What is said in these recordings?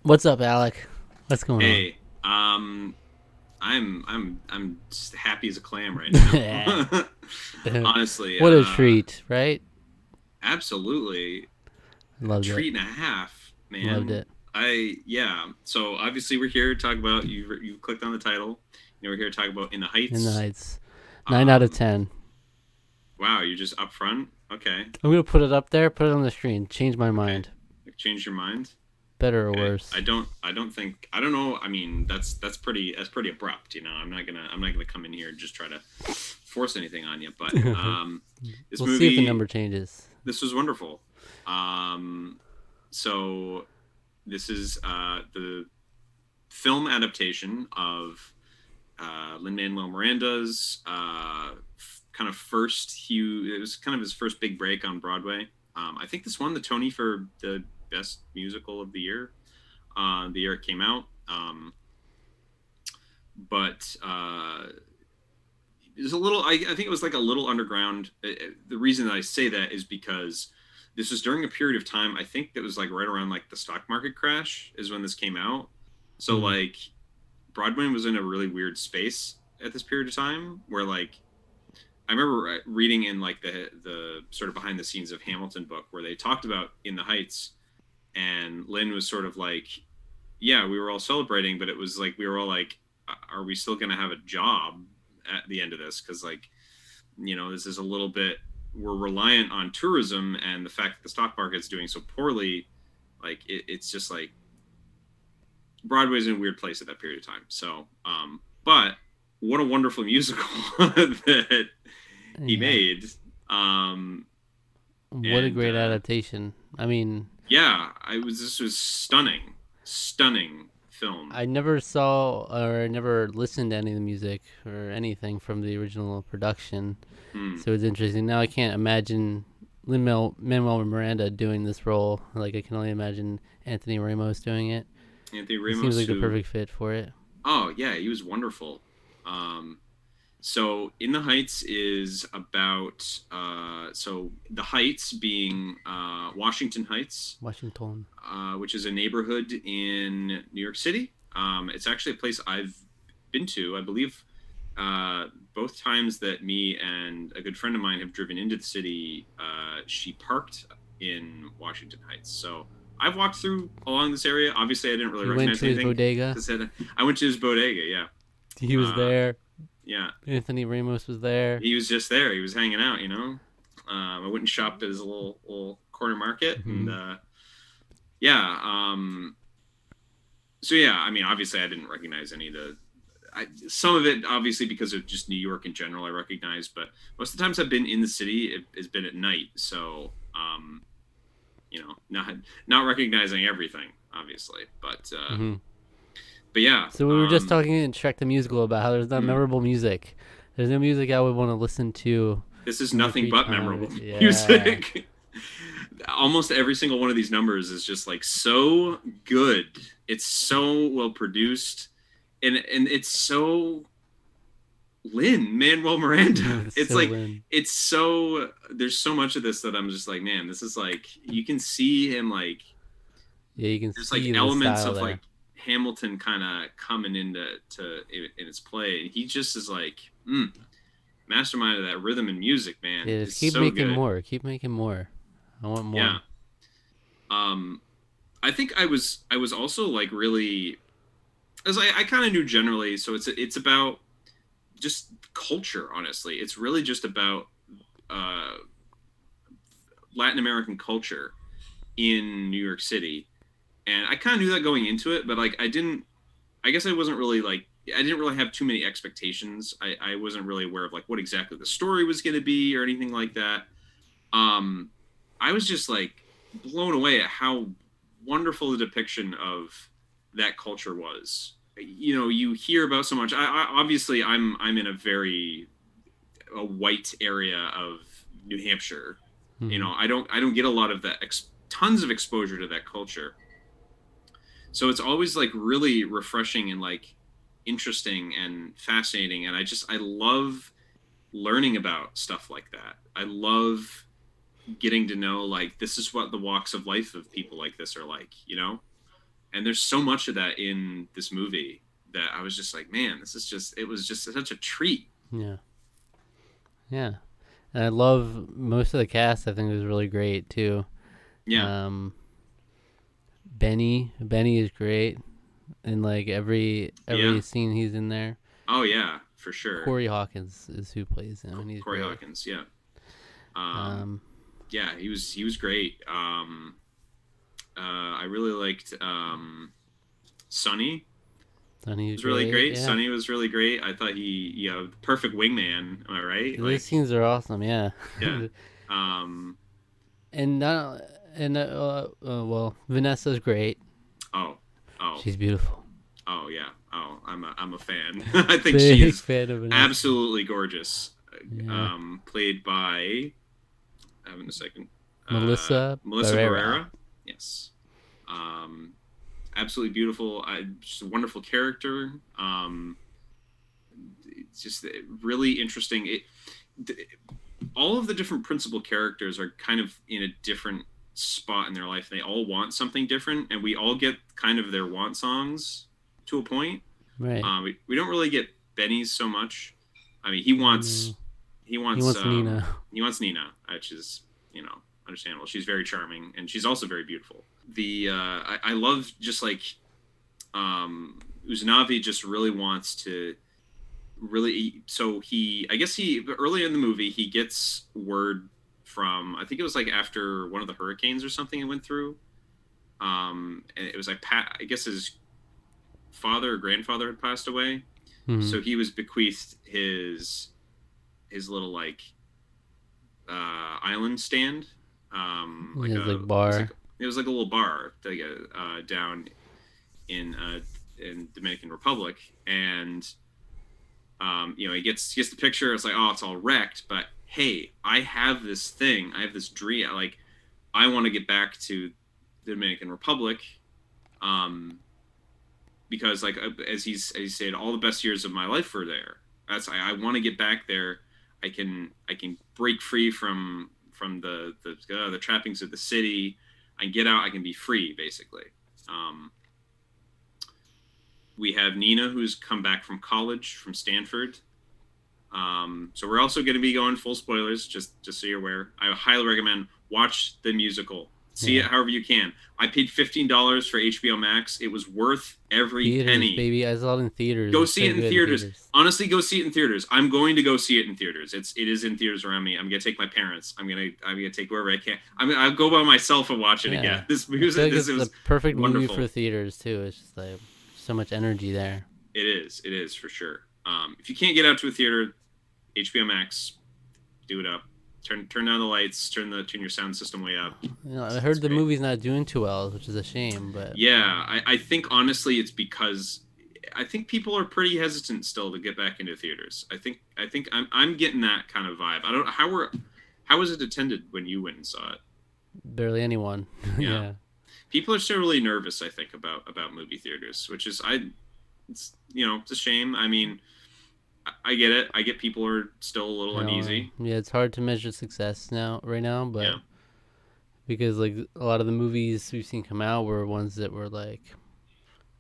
What's up, Alec? What's going on? Hey, I'm just happy as a clam right Yeah. now. Honestly, What a treat, right? absolutely a Loved it. treat and a half, Loved man. it. Yeah. So obviously we're here to talk about you clicked on the title. We're here to talk about In the In the Heights. Heights. 9 out of Um, 10. wow, you're just up front. Okay, I'm gonna put it up there. Put it on the screen. Change my okay. mind. Change your mind. Better or Okay. worse? I don't think. I don't know. I mean, that's pretty abrupt. I'm not gonna come in here and just try to force anything on you. But this We'll see if the movie, number changes. this was wonderful. Um, so this is the film adaptation of Lin-Manuel Miranda's kind of first Hugh. It was kind of his first big break on Broadway. I think this won the Tony for the best musical of the year it came out. But it was a little. I think it was like a little underground. The reason that I say that is because this was during a period of time. I think that was like right around like the stock market crash is when this came out. So Hmm. like Broadway was in a really weird space at this period of time where like I remember reading in like the sort of behind the scenes of Hamilton book where they talked about In the Heights, and Lynn was sort of like, yeah, we were all celebrating, but it was like we were all like, are we still going to have a job at the end of this? Because like, this is a little bit we're reliant on tourism, and the fact that the stock market's doing so poorly, like it's just like Broadway's in a weird place at that period of time. So, but what a wonderful musical that he Yeah. made. Um, What a and great adaptation. I mean, Yeah, I was. This was stunning, stunning film. I never saw or never listened to any of the music or anything from the original production. Hmm. So it's interesting. Now I can't imagine Lin Manuel Miranda doing this role. Like I can only imagine Anthony Ramos doing it. Anthony He seems Ramos, like the who, perfect fit for it. oh yeah, he was wonderful. Um, so In the Heights is about so the Heights being Washington Heights, Washington. which is a neighborhood in New York City. It's actually a place I've been to. I believe both times that me and a good friend of mine have driven into the city, she parked in Washington Heights. So I've walked through along this area. Obviously, I didn't really You went recognize to his anything bodega. because I went to his bodega. Yeah, He was uh, there. yeah. Anthony Ramos was there. He was just there. He was hanging out. I went and shopped at his little corner market, and Hmm. yeah. So yeah, I mean, obviously, I didn't recognize any of some of it, obviously, because of just New York in general, I recognize. But most of the times I've been in the city, it has been at night. So, not recognizing everything, obviously. Hmm. But yeah. So we were just talking in Shrek the Musical about how there's not Hmm, memorable music. There's no music I would want to listen to this is in my nothing free but time. memorable Yeah. music. Almost every single one of these numbers is just like so good. It's so well produced, and it's so Lynn Manuel Miranda. It's So like in. it's so there's so much of this that I'm just like, man, this is like you can see him like Yeah, you can there's like see the elements style of like there. Hamilton kind of coming in its play. And he just is like mastermind of that rhythm and music, man. Yeah, just It's keep so making good. more. Keep making more. I want Yeah. more. Um I think I was also like really as I kind of knew generally, so it's about just culture, honestly. It's really just about uh Latin American culture in New York City. And I kind of knew that going into it, but like I guess I wasn't really like, I didn't really have too many expectations. I wasn't really aware of like what exactly the story was going to be or anything like that. Um, I was just like blown away at how wonderful the depiction of that culture was. You hear about so much. Obviously I'm in a white area of New Hampshire. Hmm. I don't get a lot of that tons of exposure to that culture. So it's always like really refreshing and like interesting and fascinating, and I love learning about stuff like that. I love getting to know like this is what the walks of life of people like this are like. And there's so much of that in this movie that I was just like, man, this is just, it was just such a treat. Yeah. Yeah. And I love most of the cast. I think it was really great too. Yeah. Um, Benny is great in like every Yeah. scene he's in there. Oh yeah, for sure. Corey Hawkins is who plays him, and he's Corey great. Hawkins. Yeah. Um, Um, yeah, he was great. I really liked Sonny. Sonny's Was really great. great. Yeah, Sonny was really great. I thought perfect wingman. Am I right? those Like, scenes are awesome. Yeah, yeah. Um, and not and well, Vanessa's great. oh, oh, She's beautiful. oh, yeah. Oh, I'm a fan. I think she Big is fan of Vanessa. absolutely gorgeous. Yeah. Played by, having a second, Melissa Barrera. Barrera. Yes. Absolutely beautiful. Just a wonderful character. It's just really interesting. All of the different principal characters are kind of in a different spot in their life. They all want something different, and we all get kind of their want songs to a point. Right. We don't really get Benny's so much. I mean, he wants Nina. He wants Nina, which is, understandable. She's very charming, and she's also very beautiful. I love just like Uznavi just really wants to really. So I guess he early in the movie he gets word from, I think it was like after one of the hurricanes or something it went through. And it was like I guess his father or grandfather had passed away, so he was bequeathed his little like island stand, like bar. It was like a little bar down in Dominican Republic, and he gets the picture. It's like, oh, it's all wrecked, but hey, I have this thing. I have this dream. Like, I want to get back to the Dominican Republic, because like as he said, all the best years of my life were there. I want to get back there. I can break free from the trappings of the city. I can get out. I can be free, basically. We have Nina, who's come back from college from Stanford. So we're also going to be going full spoilers, just so you're aware. I highly recommend watch the musical. See it however you can. I paid $15 for HBO Max. It was worth every penny. Baby, I saw it in theaters. Go see it in theaters. Honestly, go see it in theaters. I'm going to go see it in theaters. It is in theaters around me. I'm gonna take my parents. I'm gonna take whoever I can. I'll go by myself and watch it again. This music, it's the perfect wonderful movie for theaters too. It's just like so much energy there. It is for sure. If you can't get out to a theater, HBO Max, do it up. Turn down the lights. Turn your sound system way up. I heard the movie's not doing too well, which is a shame. But yeah, I think honestly it's because I think people are pretty hesitant still to get back into theaters. I think I'm getting that kind of vibe. I don't know how was it attended when you went and saw it? Barely anyone. Yeah. People are still really nervous, I think, about movie theaters, which is it's a shame. I mean, I get it. I get people are still a little uneasy. Yeah, it's hard to measure success right now, but because like a lot of the movies we've seen come out were ones that were like,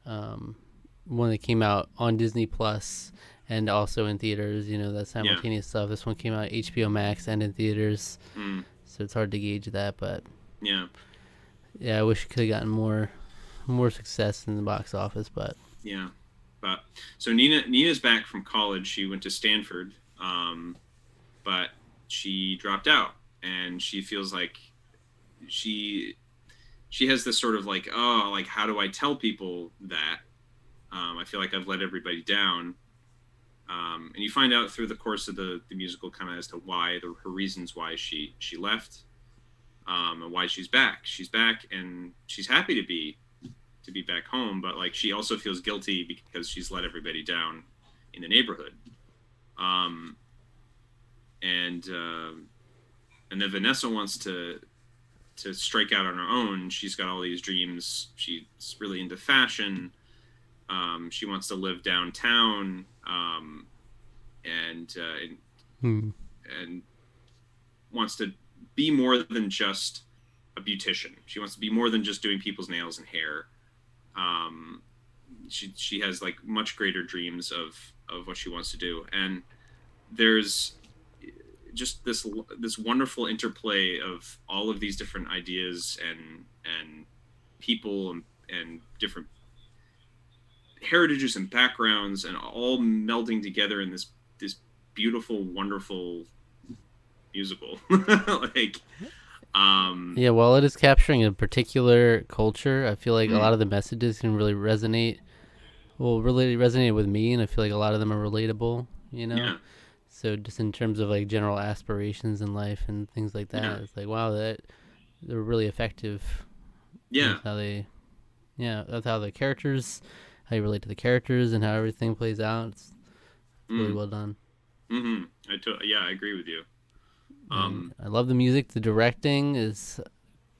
one that came out on Disney Plus and also in theaters. That simultaneous stuff. This one came out HBO Max and in theaters, so it's hard to gauge that. But yeah, I wish it could have gotten more success in the box office, but yeah. But so Nina's back from college. She went to Stanford, but she dropped out, and she feels like she has this sort of like, oh, like how do I tell people that? I feel like I've let everybody down, and you find out through the course of the musical kind of as to why her reasons why she left, and why she's back. She's back, and she's happy to be back home, but like she also feels guilty because she's let everybody down in the neighborhood. And then Vanessa wants to strike out on her own. She's got all these dreams. She's really into fashion. She wants to live downtown, and wants to be more than just a beautician. She wants to be more than just doing people's nails and hair. Um, she has like much greater dreams of what she wants to do, and there's just this wonderful interplay of all of these different ideas and people and different heritages and backgrounds, and all melding together in this beautiful, wonderful musical. Like, yeah, while it is capturing a particular culture, I feel like a lot of the messages can really resonate. Well, really resonate with me, and I feel like a lot of them are relatable. yeah, So just in terms of like general aspirations in life and things like that, yeah, it's like wow, that they're really effective yeah. with how they, yeah, that's how the characters, how you relate to the characters and how everything plays out. It's really well done. Mm-hmm. Yeah, I agree with you. And I love the music. The directing is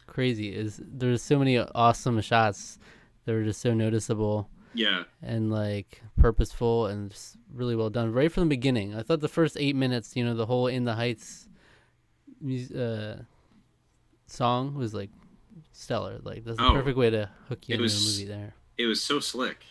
crazy. Is there's so many awesome shots that are just so noticeable. Yeah. And like purposeful and just really well done right from the beginning. I thought the first 8 minutes, the whole In the Heights song was like stellar. Like that's the perfect way to hook you into a movie there. It was so slick.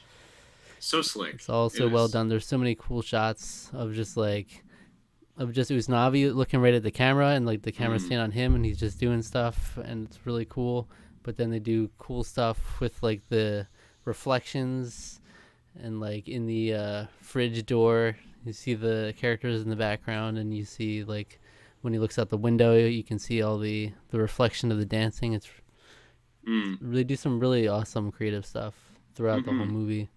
So slick. It's all so well done. There's so many cool shots of just Usnavi looking right at the camera, and like the camera staying on him, and he's just doing stuff, and it's really cool. But then they do cool stuff with like the reflections, and like in the fridge door, you see the characters in the background, and you see like when he looks out the window, you can see all the reflection of the dancing. It's really do some really awesome creative stuff throughout the whole movie.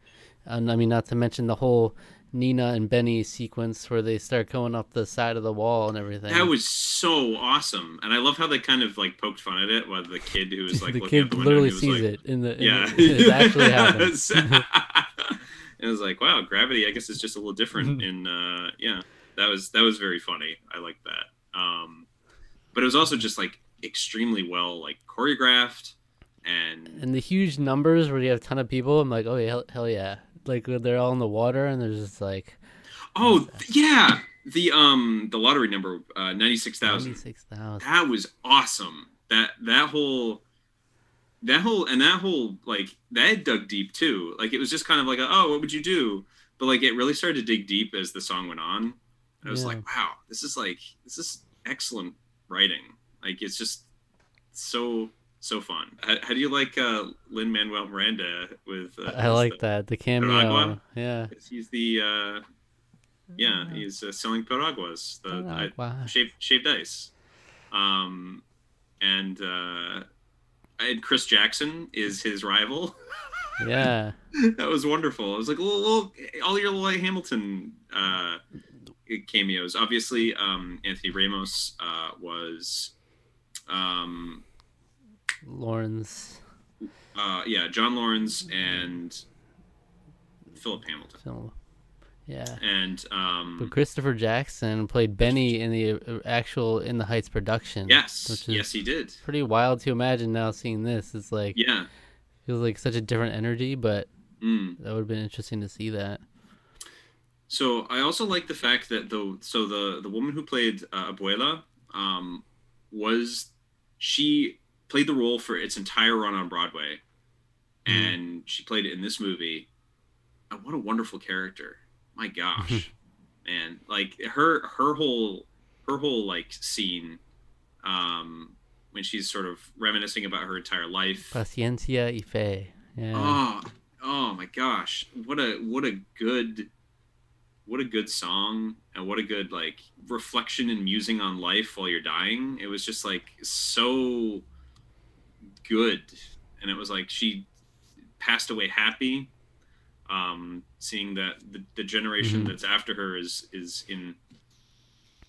And I mean, not to mention the whole Nina and Benny sequence where they start going up the side of the wall and everything. That was so awesome, and I love how they kind of like poked fun at it. While the kid who was like the looking kid out the window, literally he was sees like, it in the yeah, it actually happens. It was like, wow, gravity. I guess is just a little different. In yeah, that was very funny. I like that. But it was also just like extremely well like choreographed, and the huge numbers where you have a ton of people. I'm like, oh yeah, hell yeah! Like they're all in the water, and there's just like, oh yeah, the lottery number 96,000. 96,000. That was awesome. That whole like that dug deep too. Like it was just kind of like oh, what would you do? But like it really started to dig deep as the song went on. I was like, wow, this is excellent writing. Like it's just so fun. How do you like Lin-Manuel Miranda with? I like that the cameo. Piragua? Yeah, he's the he's selling piraguas, the shaved ice, and Chris Jackson is his rival. Yeah, that was wonderful. It was like all your Lloyd Hamilton cameos. Obviously, Anthony Ramos was Lawrence. Yeah, John Lawrence and Philip Hamilton. Yeah. And but Christopher Jackson played Benny in the actual In the Heights production. Yes, yes, he did. Pretty wild to imagine now seeing this. It's like yeah, feels like such a different energy, but that would have been interesting to see that. So I also like the fact that the woman who played Abuela she played the role for its entire run on Broadway, and she played it in this movie. And what a wonderful character! My gosh, man! Like her whole like scene, when she's sort of reminiscing about her entire life. Paciencia y fe. Yeah. Oh my gosh! What a good song, and what a good like reflection and musing on life while you're dying. It was just like so good, and it was like she passed away happy. Seeing that the generation that's after her is in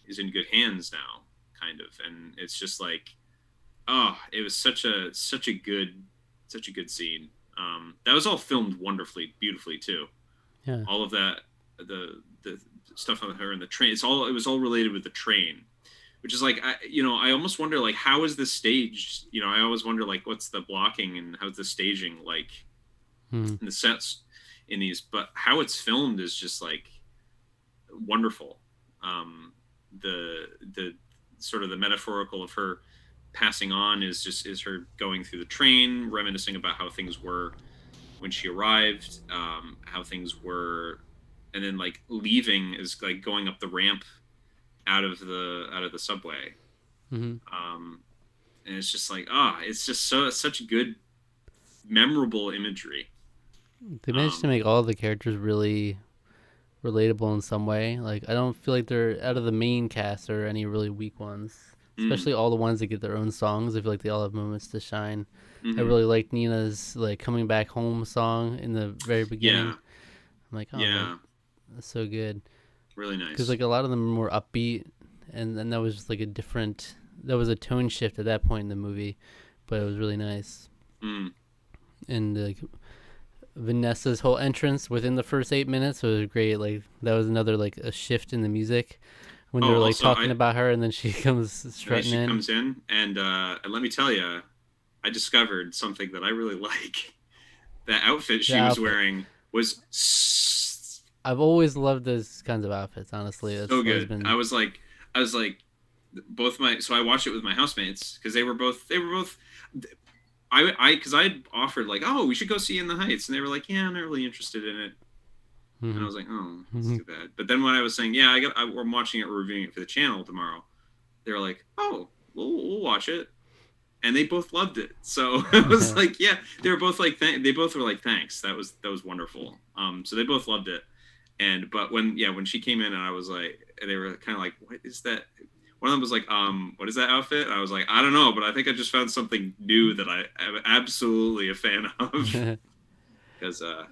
good hands now, kind of, and it's just like, oh, it was such a good scene. That was all filmed wonderfully, beautifully too. Yeah. All of that, the stuff on her and the train. It was all related with the train, which is like, I almost wonder like how is this staged? I always wonder like what's the blocking and how's the staging like in the sets in these, but how it's filmed is just like wonderful. The sort of the metaphorical of her passing on is her going through the train, reminiscing about how things were when she arrived, how things were, and then like leaving is like going up the ramp out of the subway. Mm-hmm. And it's just like it's just such good memorable imagery. They managed to make all the characters really relatable in some way. Like, I don't feel like they're out of the main cast or any really weak ones. Especially all the ones that get their own songs. I feel like they all have moments to shine. I really like Nina's like coming back home song in the very beginning. Yeah. I'm like, oh, that's so good. Really nice. Because like a lot of them are more upbeat, and then that was just like a different. That was a tone shift at that point in the movie, but it was really nice. And like Vanessa's whole entrance within the first 8 minutes was great. Like that was another like a shift in the music when they're like talking about her, and then she comes strutting in. She comes in, and let me tell you, I discovered something that I really like. The outfit she was wearing was. I've always loved those kinds of outfits. Honestly, it's so good. I was like, both my. So I watched it with my housemates because they were both. Because I had offered like, oh, we should go see In the Heights, and they were like, yeah, I'm not really interested in it. And I was like, oh, that's too bad. But then when I was saying, yeah, I'm watching it, we're reviewing it for the channel tomorrow, they were like, oh, we'll watch it, and they both loved it. So it was like, yeah, they were both like, they both were like, thanks, that was wonderful. So they both loved it. But when she came in, and I was like, and they were kind of like, what is that? One of them was like, what is that outfit? And I was like, I don't know, but I think I just found something new that I am absolutely a fan of. Because it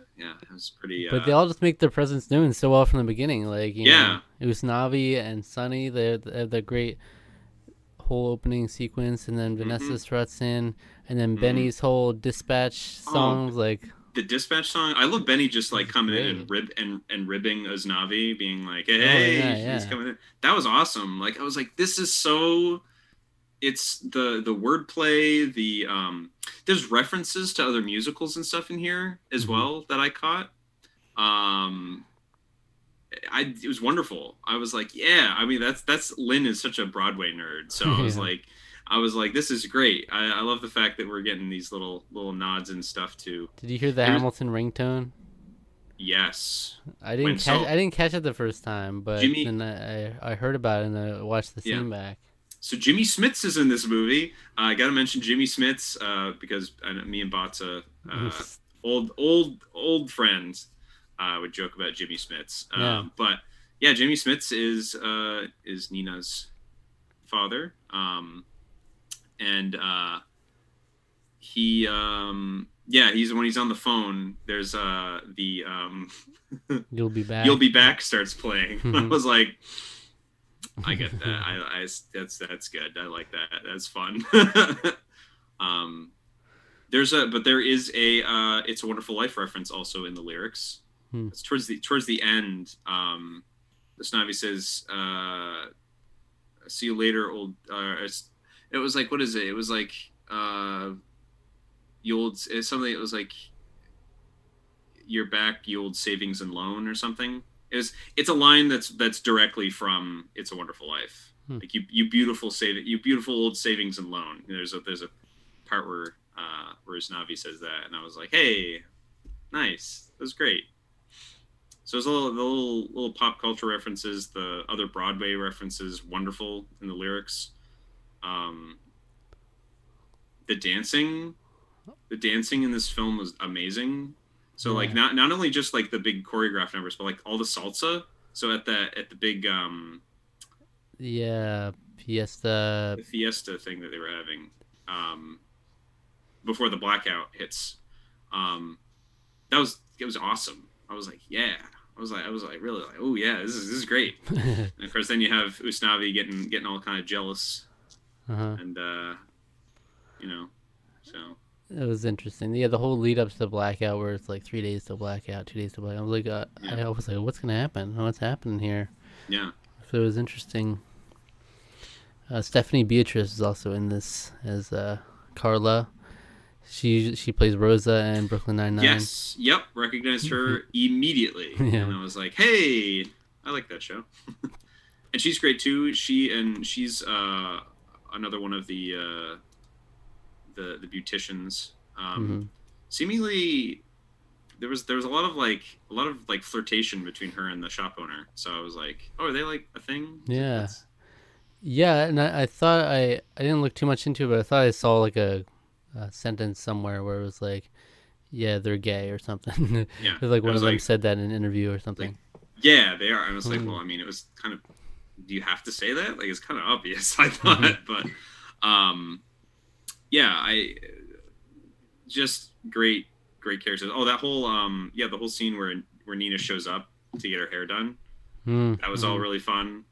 was pretty. But they all just make their presence known so well from the beginning. Like you know, Usnavi and Sunny, they have the great whole opening sequence, and then Vanessa struts in, and then Benny's whole dispatch songs, like the dispatch song. I love Benny just like coming in and ribbing Usnavi, being like, "Hey, he's coming in." That was awesome. Like I was like, this is so. It's the wordplay, there's references to other musicals and stuff in here as well that I caught. It was wonderful. I was like, yeah, I mean that's Lynn is such a Broadway nerd, so I was like, this is great. I love the fact that we're getting these little nods and stuff too. Did you hear the Hamilton ringtone? Yes. I didn't catch it the first time, but then I heard about it and I watched the scene back. So Jimmy Smits is in this movie. I got to mention Jimmy Smits because me and Botsa, old friends, would joke about Jimmy Smits. But yeah, Jimmy Smits is Nina's father, and he he's when he's on the phone. There's the "You'll Be Back." "You'll Be Back" starts playing. I was like. I get that. That's good. I like that. That's fun. There is a "It's a Wonderful Life" reference also in the lyrics. It's towards the end. The Snavi says, "See you later, old." It was like, what is it? It was like it's something. It was like, "You're back, you old savings and loan" or something. It's a line that's directly from "It's a Wonderful Life." Like you beautiful old savings and loan. There's a part where Usnavi says that, and I was like, hey, nice, that's great. So there's the little pop culture references, the other Broadway references, wonderful in the lyrics. The dancing in this film was amazing. So like not only just like the big choreographed numbers, but like all the salsa. So at the big fiesta. The fiesta thing that they were having before the blackout hits. It was awesome. I was like, yeah. I was like really like, oh yeah, this is great. And of course then you have Usnavi getting all kind of jealous. And so it was interesting. Yeah, the whole lead up to the blackout, where it's like 3 days to blackout, 2 days to blackout. I was like, what's gonna happen? What's happening here? Yeah. So it was interesting. Stephanie Beatrice is also in this as Carla. She plays Rosa in Brooklyn Nine-Nine. Yes. Yep. Recognized her immediately. Yeah. And I was like, hey, I like that show. And she's great too. She's another one of the beauticians. Seemingly there was a lot of flirtation between her and the shop owner. So I was like, oh, are they like a thing? Yeah. Yeah, and I thought I didn't look too much into it, but I thought I saw like a sentence somewhere where it was like, yeah, they're gay or something. Yeah. It was like one of them said that in an interview or something. Like, yeah, they are. I was like, well, I mean, it was kind of, do you have to say that? Like, it's kind of obvious, I thought, but yeah, I just great characters. Oh, that whole the whole scene where Nina shows up to get her hair done. That was all really fun.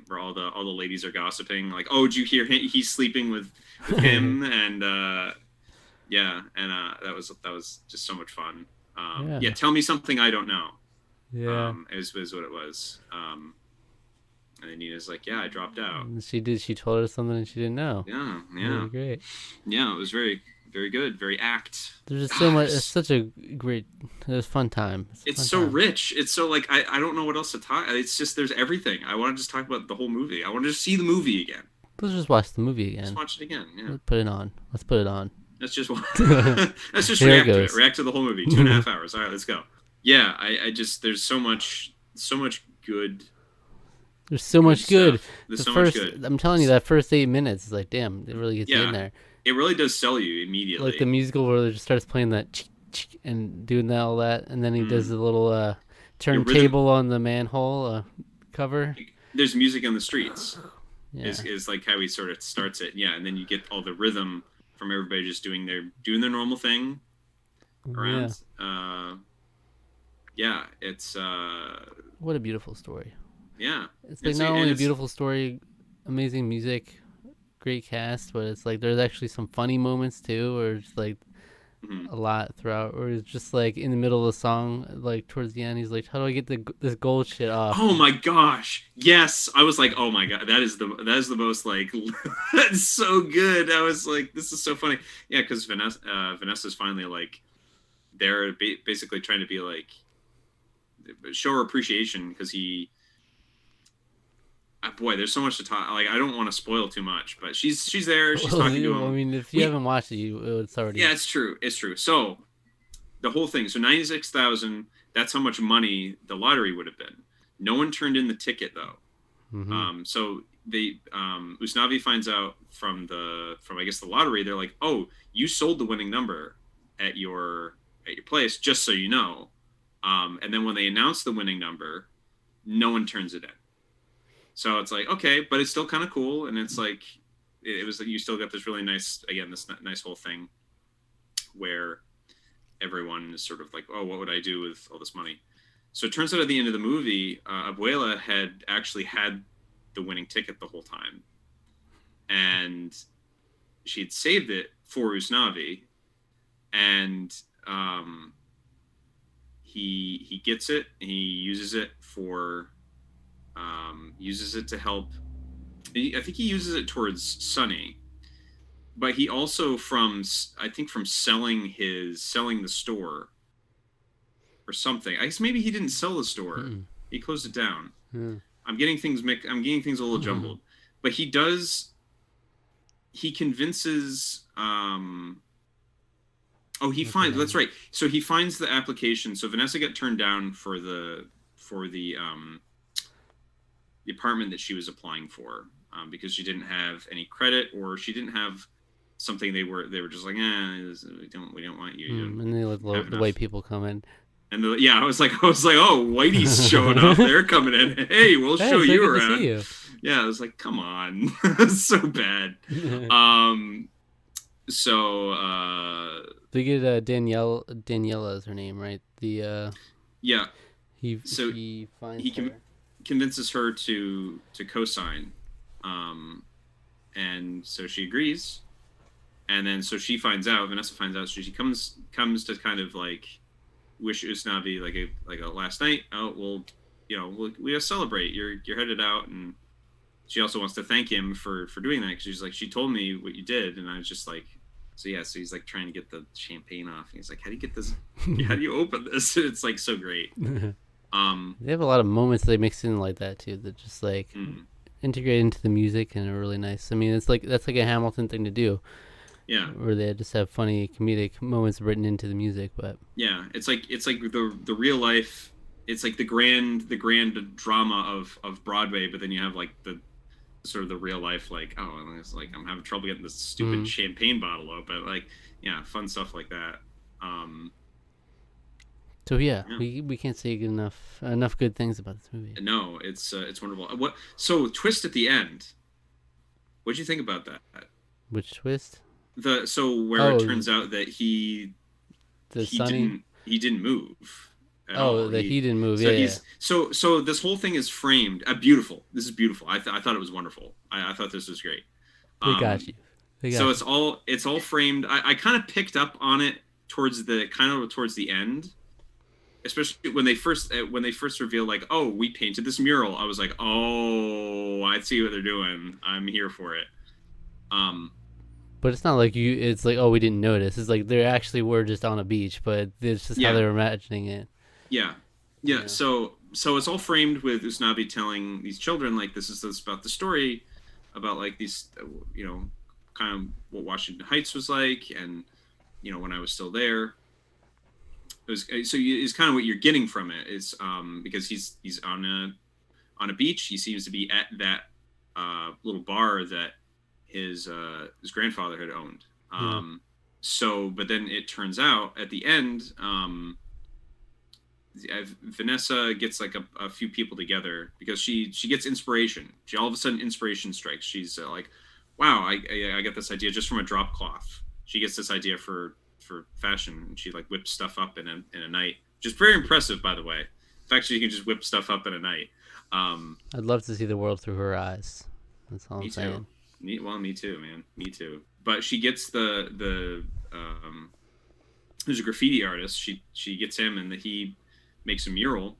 Where all the ladies are gossiping, like, oh, did you hear he's sleeping with him? And that was just so much fun. Yeah, tell me something I don't know. Yeah, is what it was. And then Nina's like, yeah, I dropped out. She told her something she didn't know. Yeah. Really great. Yeah, it was very, very good, very act. There's just so much. It's such a great. It was a fun time. It's so rich. It's so like I don't know what else to talk. It's just there's everything. I want to just talk about the whole movie. I want to just see the movie again. Let's just watch the movie again. Let's watch it again. Yeah. Let's put it on. Let's just let's just react to it. React to the whole movie. 2.5 hours. All right, let's go. Yeah, I just there's so much good. There's so much good. There's so much good. I'm telling you, that first 8 minutes is like, damn, it really gets you in there. It really does sell you immediately. Like the musical where it just starts playing that and doing all that, and then he does the little turntable on the manhole cover. There's music on the streets. Yeah. Is like how he sort of starts it. Yeah, and then you get all the rhythm from everybody just doing their normal thing around. Yeah, it's what a beautiful story. Yeah. It's like not only a beautiful story, amazing music, great cast, but it's like there's actually some funny moments too, or just like a lot throughout, or it's just like in the middle of the song, like towards the end, he's like, how do I get this gold shit off? Oh my gosh. Yes. I was like, oh my God, that is the most like, that's so good. I was like, this is so funny. Yeah. Cause Vanessa's finally like, they're basically trying to be like, show her appreciation because he, boy, there's so much to talk. Like, I don't want to spoil too much, but she's there. She's talking to him. I mean, if you haven't watched it, it's already. Yeah, it's true. It's true. So, the whole thing. So 96,000. That's how much money the lottery would have been. No one turned in the ticket though. So they Usnavi finds out from I guess the lottery. They're like, oh, you sold the winning number at your place, just so you know. And then when they announce the winning number, no one turns it in. So it's like, okay, but it's still kind of cool. And it's like, it was, you still got this really nice, again, this nice whole thing where everyone is sort of like, oh, what would I do with all this money? So it turns out at the end of the movie, Abuela had actually had the winning ticket the whole time. And she had saved it for Usnavi. And he gets it, and he uses it to help. I think he uses it towards Sonny, but he also from selling the store or something. I guess maybe he didn't sell the store. He closed it down. I'm getting things a little jumbled, but he convinces that's right. So he finds the application. So Vanessa got turned down for the apartment that she was applying for because she didn't have any credit, or she didn't have something. They were just like, we don't want you. And they look the way people come in. And I was like, oh, Whitey's showing up. They're coming in. Hey, we'll show you around. You. Yeah, I was like, come on, it's so bad. So they get Daniela is her name, right? The he convinces her to co-sign, and so she agrees, and then so Vanessa finds out, so she comes to kind of like wish Usnavi like a last night. Oh, well, we gotta celebrate. You're headed out, and she also wants to thank him for doing that, because she's like, she told me what you did, and I was just like, so he's like trying to get the champagne off. And he's like, how do you get this? How do you open this? It's like so great. They have a lot of moments they mix in like that too, that just like integrate into the music and are really nice. I mean, it's like that's like a Hamilton thing to do. Yeah. Or they just have funny comedic moments written into the music, but Yeah, it's like the real life. It's like the grand drama of Broadway, but then you have like the sort of the real life, like, oh, it's like I'm having trouble getting this stupid mm-hmm. champagne bottle open, like, yeah, fun stuff like that. So yeah, Yeah. we can't say enough good things about this movie. No, it's wonderful. What so twist at the end? What'd you think about that? Which twist? The so where it Oh, turns out that the Sunny. he didn't move at Oh, all. the he didn't move. So Yeah, yeah. he's so this whole thing is framed. Beautiful. This is beautiful. I thought it was wonderful. I thought this was great. They got Um, you. They so got you. it's all framed. I kind of picked up on it towards the end, especially when they first reveal, like, oh, we painted this mural. I was like, oh, I see what they're doing. I'm here for it. Um, But it's not like you. It's like, oh, we didn't notice. It's like they actually were just on a beach, but it's just how yeah, they're imagining it. yeah, yeah. Yeah. So it's all framed with Usnavi telling these children, like, this about the story about, like, these, kind of what Washington Heights was like, and when I was still there. It was so it's kind of what you're getting from it is because he's on a beach. He seems to be at that little bar that his grandfather had owned. Yeah. So, but then it turns out at the end, Vanessa gets like a few people together because she gets inspiration. She all of a sudden inspiration strikes. She's like, wow, I get this idea just from a drop cloth. She gets this idea for fashion, and she like whips stuff up in a night. Just very impressive, by the way. The fact that you can just whip stuff up in a night. I'd love to see the world through her eyes. That's all Me I'm too. saying. Me too, man. Me too. But she gets there's a graffiti artist. She gets him, and he makes a mural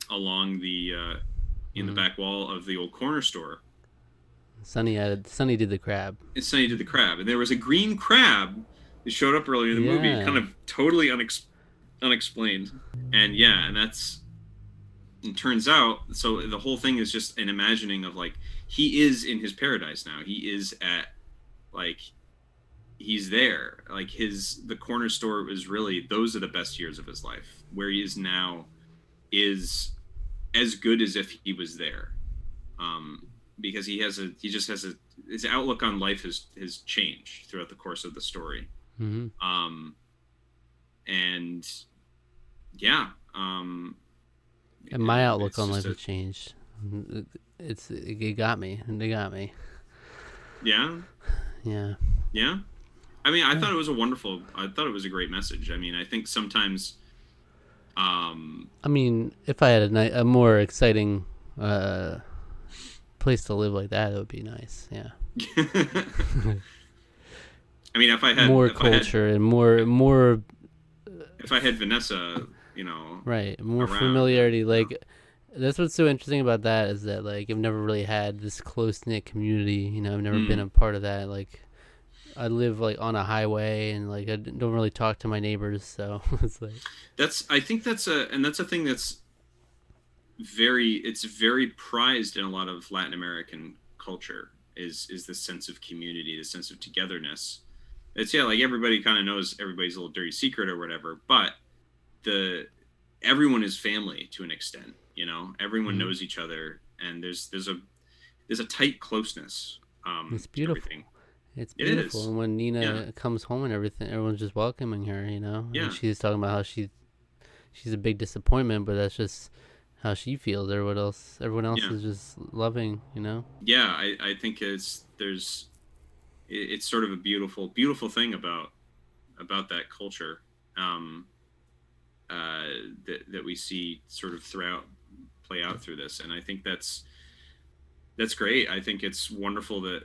along the in the back wall of the old corner store. Sunny did the crab. And Sunny did the crab, and there was a green crab that showed up earlier in the movie, kind of totally unexplained. And yeah, and it turns out, so the whole thing is just an imagining of, like, he is in his paradise now. He is at, like, he's there. Like, the corner store was really, those are the best years of his life. Where he is now is as good as if he was there. Because his outlook on life has changed throughout the course of the story. Mm-hmm. And yeah. And my outlook on life has changed. It got me, and they got me. Yeah. Yeah. Yeah. I mean, I thought it was a great message. I mean, I think sometimes. I mean, if I had a more exciting place to live like that, it would be nice. Yeah. I mean, if I had more culture and more. If I had Vanessa, right, more around, familiarity. Like, that's what's so interesting about that is that, like, I've never really had this close knit community. I've never been a part of that. Like, I live like on a highway, and like I don't really talk to my neighbors, so it's like I think that's a thing that's very prized in a lot of Latin American culture is this sense of community, this sense of togetherness. It's like everybody kind of knows everybody's little dirty secret or whatever, but everyone is family to an extent. Everyone knows each other, and there's a tight closeness. It's beautiful. It's beautiful. And when Nina comes home and everything, everyone's just welcoming her, Yeah. And she's talking about how she's a big disappointment, but that's just how she feels. Everyone else is just loving, Yeah, I think it's sort of a beautiful thing about that culture that we see sort of play out through this, and I think that's great. I think it's wonderful that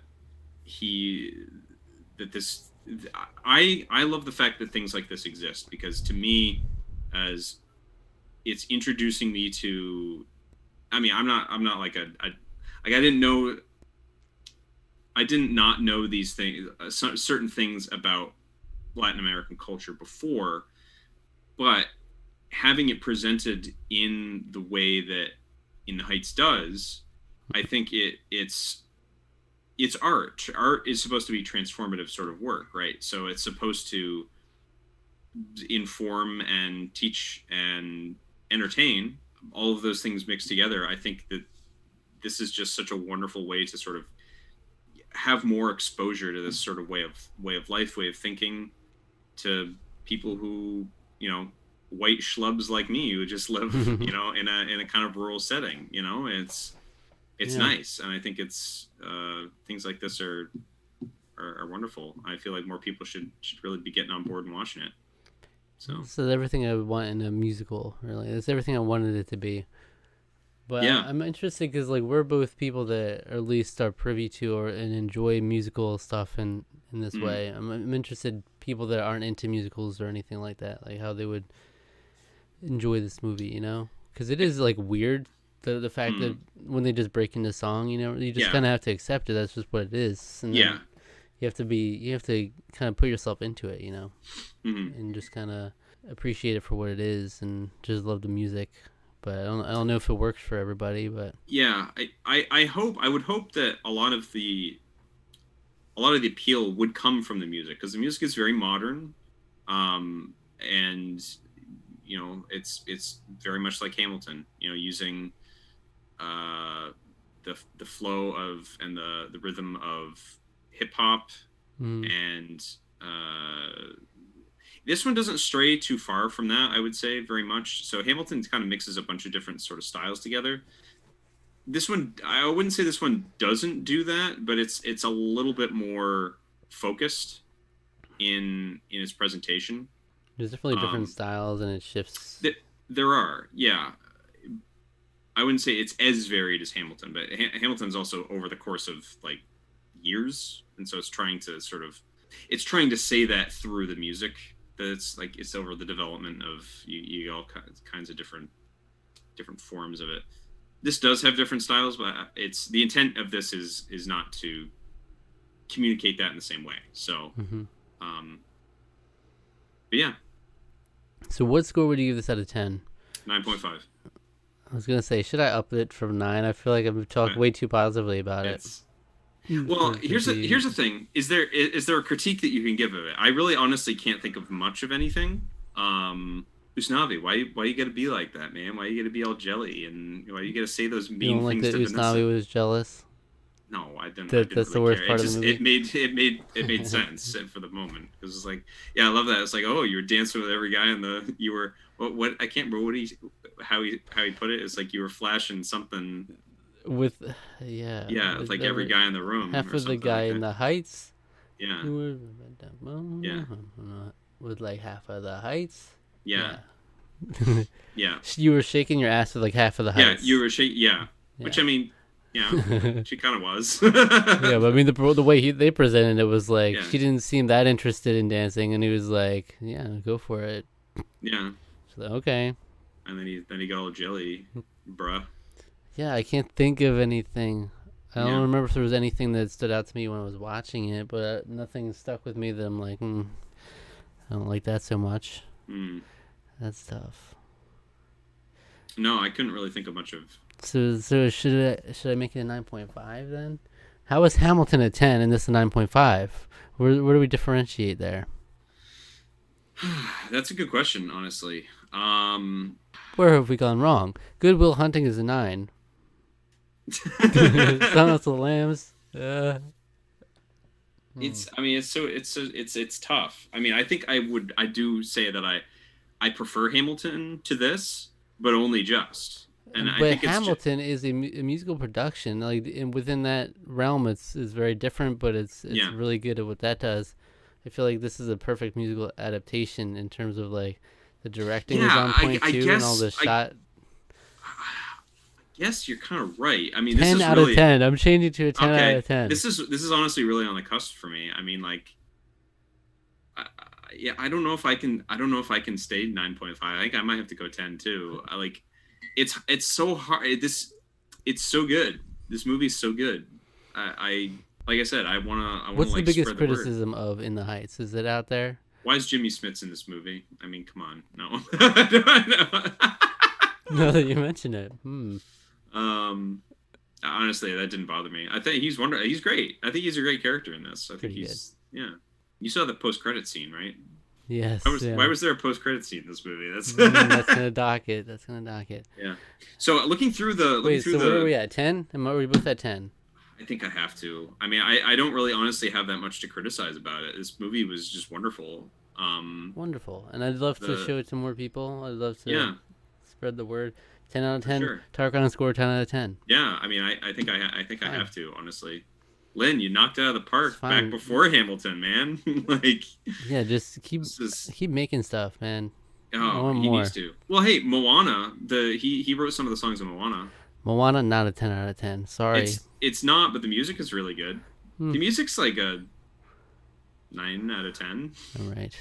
I love the fact that things like this exist, because to me, as it's introducing me to, I mean, I'm not like I did not know these things, certain things about Latin American culture before, but having it presented in the way that In the Heights does, I think it's art. Art is supposed to be transformative sort of work, right? So it's supposed to inform and teach and entertain, all of those things mixed together. I think that this is just such a wonderful way to sort of have more exposure to this sort of way of life, way of thinking, to people who, white schlubs like me who just live, in a kind of rural setting. It's nice, and I think it's things like this are wonderful. I feel like more people should really be getting on board and watching it. So this is everything I would want in a musical. Really, it's everything I wanted it to be. But yeah. I'm interested because we're both people that at least are privy to and enjoy musical stuff in this way. I'm interested people that aren't into musicals or anything like that, like how they would enjoy this movie, because it is weird. The fact that when they just break into song, you just kind of have to accept it. That's just what it is. And you have to kind of put yourself into it, and just kind of appreciate it for what it is and just love the music. But I don't know if it works for everybody. But yeah, I would hope that a lot of the appeal would come from the music, because the music is very modern, and it's very much like Hamilton, using the flow of and the rhythm of hip hop, and this one doesn't stray too far from that, I would say, very much. So Hamilton kind of mixes a bunch of different sort of styles together. This one, I wouldn't say this one doesn't do that, but it's a little bit more focused in its presentation. There's definitely different styles, and it shifts. There are, yeah. I wouldn't say it's as varied as Hamilton, but Hamilton's also over the course of years, and so it's trying to say that through the music. That it's over the development of you all kinds of different forms of it. This does have different styles, but it's the intent of this is not to communicate that in the same way. So, but yeah. So what score would you give this out of 10? 9.5. I was gonna say, should I up it from 9? I feel like I've talked way too positively about it. Well, here's the thing. Is there a critique that you can give of it? I really honestly can't think of much of anything. Usnavi, why you gotta be like that, man? Why you gotta be all jelly, and why you gotta say those mean things to Vanessa? You don't like that Usnavi was jealous? No, I didn't. That's the worst part of the movie. It made sense for the moment, because it's I love that. It's oh, you were dancing with every guy you were what I can't remember how he put it. It's you were flashing something with with every guy in the room. Half of the guy in the Heights. Yeah. Yeah. With half of the Heights. Yeah. Yeah. You were shaking your ass with half of the Heights. Yeah, you were shaking. Yeah. Which I mean. Yeah, she kind of was. Yeah, but I mean the way they presented it was she didn't seem that interested in dancing, and he was yeah, go for it. Yeah. So okay. And then he got all jelly, bruh. Yeah, I can't think of anything. I don't remember if there was anything that stood out to me when I was watching it, but nothing stuck with me that I'm I don't like that so much. That's tough. No, I couldn't really think of much of. So should I make it a 9.5 then? How is Hamilton a 10 and this a 9.5? Where do we differentiate there? That's a good question, honestly. Where have we gone wrong? Good Will Hunting is a 9. Silence of the Lambs. It's tough. I mean, I think I do say that I prefer Hamilton to this, but only just. And but I think Hamilton is a musical production. And within that realm, it's very different, but it's really good at what that does. I feel like this is a perfect musical adaptation in terms of the directing is on point too, and all the shot. Yes, you're kind of right. I mean, 10 this is out really, of 10. I'm changing to a 10 out of 10. This is honestly really on the cusp for me. I mean, I don't know if I can stay 9.5. I think I might have to go 10 too. It's so hard. It's so good. This movie is so good. Like I said, I want to. What's the biggest criticism of In the Heights? Is it out there? Why is Jimmy Smits in this movie? I mean, come on, no. No, that you mention it. Honestly, that didn't bother me. I think he's wonderful. He's great. I think he's a great character in this. I think he's good. Yeah. You saw the post-credit scene, right? Yes. Why was there a post-credit scene in this movie? That's gonna dock it. That's gonna dock it. Yeah. So looking through the where are we at? 10? Are we both at 10? I think I have to. I mean, I don't really honestly have that much to criticize about it. This movie was just wonderful. Wonderful, and I'd love to show it to more people. I'd love to spread the word. 10 out of 10. Sure. Tarkon score 10 out of 10. Yeah, I mean, I think I have to, honestly. Lynn, you knocked it out of the park back before Hamilton, man. Like, yeah, just keep making stuff, man. Oh, he needs to. Well, hey, Moana. He wrote some of the songs of Moana. Moana, not a 10 out of 10. Sorry. It's not, but the music is really good. The music's like a 9 out of 10. All right.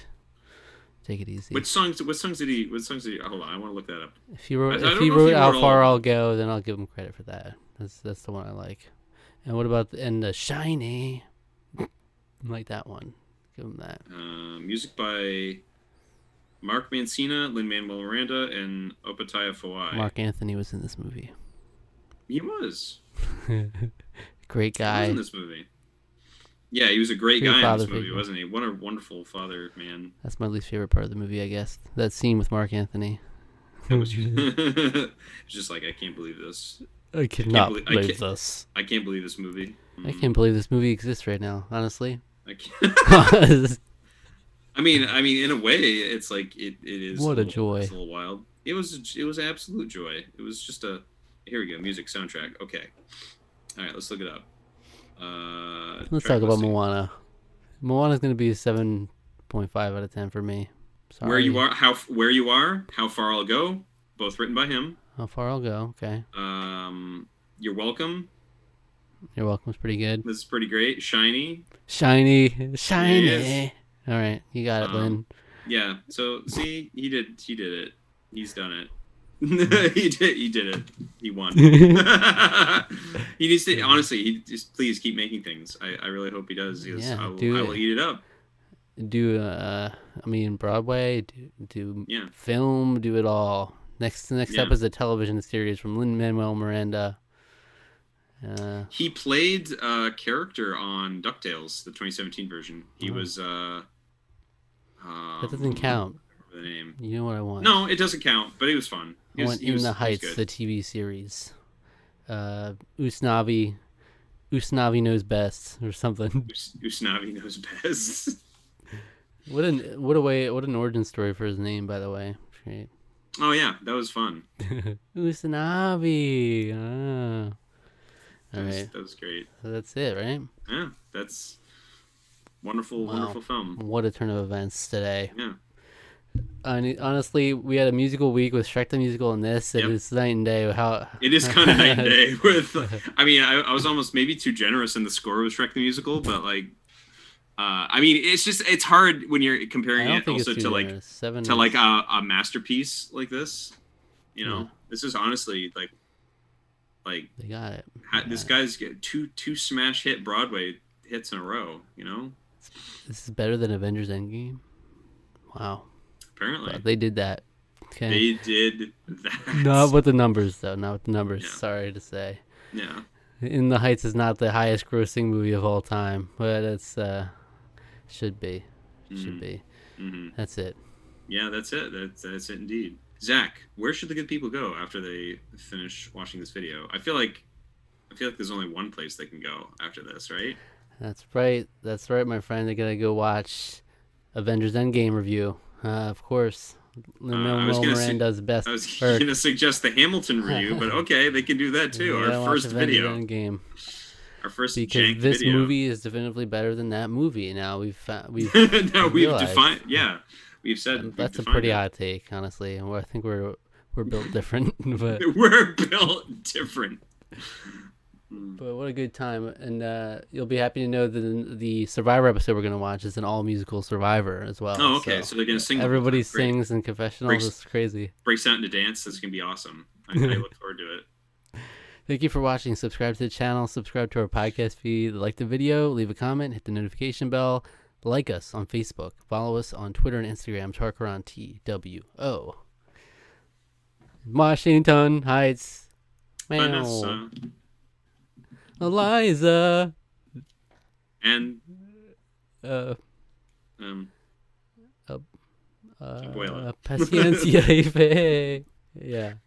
Take it easy. What songs did he? Hold on, I want to look that up. If he wrote How Far I'll Go, then I'll give him credit for that. That's the one I like. And what about the Shiny? I like that one. Give him that. Music by Mark Mancina, Lin-Manuel Miranda, and Opataya Fawai. Mark Anthony was in this movie. He was. Great guy. He was in this movie. Yeah, he was a great guy in this movie, wasn't he? What a wonderful father, man. That's my least favorite part of the movie, I guess. That scene with Mark Anthony. It's just like, I can't believe this. I cannot believe this. I can't believe this movie. I can't believe this movie exists right now, honestly. I can't. I mean, in a way, it's like it is. What a joy! It's a little wild. It was absolute joy. It was just a. Here we go, music soundtrack. Okay, all right, let's look it up. Let's talk about Moana. Moana's gonna be a 7.5 out of 10 for me. Sorry. Where you are, how far I'll go. Both written by him. How far I'll go. Okay. You're welcome. You're welcome's pretty good. This is pretty great. Shiny. Yes. All right, you got it, Lynn. Yeah. So see, he did it. He's done it. he did it. He won. He needs to, honestly, he just please keep making things. I really hope he does. I will eat it up. Broadway, do film, do it all. Next up is a television series from Lin-Manuel Miranda. He played a character on DuckTales, the 2017 version. He was that doesn't count. The name. You know what I want? No, it doesn't count, but it was fun. I want In the Heights, the TV series. Usnavi knows best, or something. Usnavi knows best. What an origin story for his name, by the way. Great. Oh yeah, that was fun. Usnavi. All right. That was great. So that's it, right? Yeah, that's wonderful film. What a turn of events today. Yeah. Honestly, we had a musical week with Shrek the Musical and this. It was night and day. It is kind of night and day. I was almost maybe too generous in the score with Shrek the Musical, but like, it's hard when you're comparing it also to like a masterpiece like this. You know, This is honestly like they got it. This guy's get two smash hit Broadway hits in a row. You know, this is better than Avengers Endgame. Wow. Apparently. But they did that. Okay. They did that. Not with the numbers, though. Not with the numbers. Yeah. Sorry to say. Yeah. In the Heights is not the highest grossing movie of all time, but it's should be. Should be. Mm-hmm. That's it. Yeah, that's it. That's it indeed. Zach, where should the good people go after they finish watching this video? I feel like there's only one place they can go after this, right? That's right. That's right, my friend. They're gonna go watch Avengers Endgame review. Of course, Lin-Manuel Miranda's best. I was going to suggest the Hamilton review, but okay, they can do that too. Our first video. Endgame. Our first because this movie is definitively better than that movie. Now we've defined. Yeah, we've said that's a pretty hot take, honestly. And I think we're built different, but we're built different. But what a good time. And you'll be happy to know that the Survivor episode we're going to watch is an all-musical Survivor as well. Oh, okay. So they're going to sing. Everybody sings in confessionals. It's crazy. Breaks out into dance. That's going to be awesome. I look forward to it. Thank you for watching. Subscribe to the channel. Subscribe to our podcast feed. Like the video. Leave a comment. Hit the notification bell. Like us on Facebook. Follow us on Twitter and Instagram. Tarkaron TWO. Washington Heights. Eliza. And Paciencia y fe. Yeah.